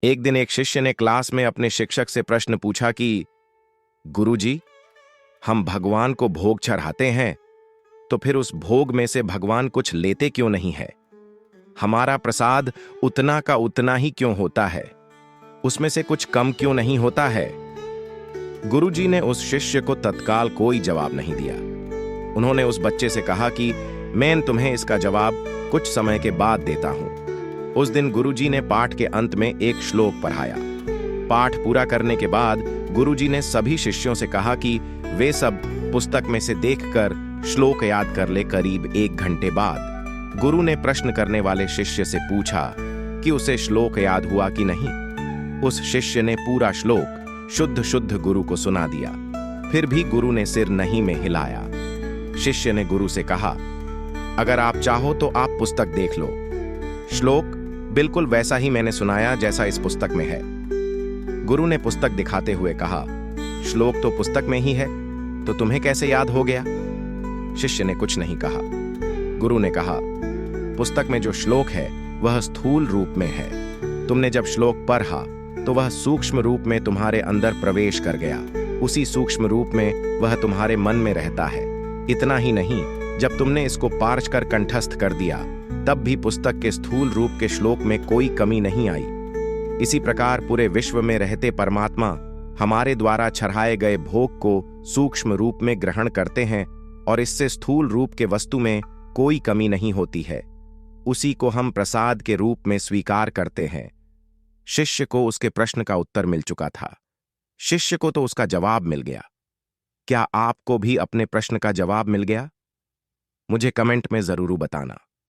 एक दिन एक शिष्य ने क्लास में अपने शिक्षक से प्रश्न पूछा कि गुरुजी, हम भगवान को भोग चढ़ाते हैं तो फिर उस भोग में से भगवान कुछ लेते क्यों नहीं है? हमारा प्रसाद उतना का उतना ही क्यों होता है? उसमें से कुछ कम क्यों नहीं होता है? गुरुजी ने उस शिष्य को तत्काल कोई जवाब नहीं दिया। उन्होंने उस बच्चे से कहा कि मैं तुम्हें इसका जवाब कुछ समय के बाद देता हूं। उस दिन गुरुजी ने पाठ के अंत में एक श्लोक पढ़ाया। पाठ पूरा करने के बाद गुरुजी ने सभी शिष्यों से कहा कि वे सब पुस्तक में से देखकर श्लोक याद कर ले। करीब 1 घंटे बाद गुरु ने प्रश्न करने वाले शिष्य से पूछा कि उसे श्लोक याद हुआ कि नहीं। उस शिष्य ने पूरा श्लोक शुद्ध शुद्ध गुरु को सुना दिया। फिर भी गुरु ने सिर नहीं में हिलाया। शिष्य ने गुरु से कहा, अगर आप चाहो तो आप पुस्तक देख लो। श्लोक बिल्कुल वैसा ही मैंने सुनाया जैसा इस पुस्तक में है। गुरु ने पुस्तक दिखाते हुए कहा, श्लोक तो पुस्तक में ही है, तो तुम्हें कैसे याद हो गया? शिष्य ने कुछ नहीं कहा। गुरु ने कहा, पुस्तक में जो श्लोक है वह स्थूल रूप में है। तुमने जब श्लोक पढ़ा तो वह सूक्ष्म रूप में तुम्हारे अंदर प्रवेश कर गया। उसी सूक्ष्म रूप में वह तुम्हारे मन में रहता है। इतना ही नहीं, जब तुमने इसको पार्च कर कंठस्थ कर दिया तब भी पुस्तक के स्थूल रूप के श्लोक में कोई कमी नहीं आई। इसी प्रकार पूरे विश्व में रहते परमात्मा हमारे द्वारा चढ़ाए गए भोग को सूक्ष्म रूप में ग्रहण करते हैं और इससे स्थूल रूप के वस्तु में कोई कमी नहीं होती है। उसी को हम प्रसाद के रूप में स्वीकार करते हैं। शिष्य को उसके प्रश्न का उत्तर मिल चुका था। शिष्य को तो उसका जवाब मिल गया। क्या आपको भी अपने प्रश्न का जवाब मिल गया? मुझे कमेंट में जरूर बताना।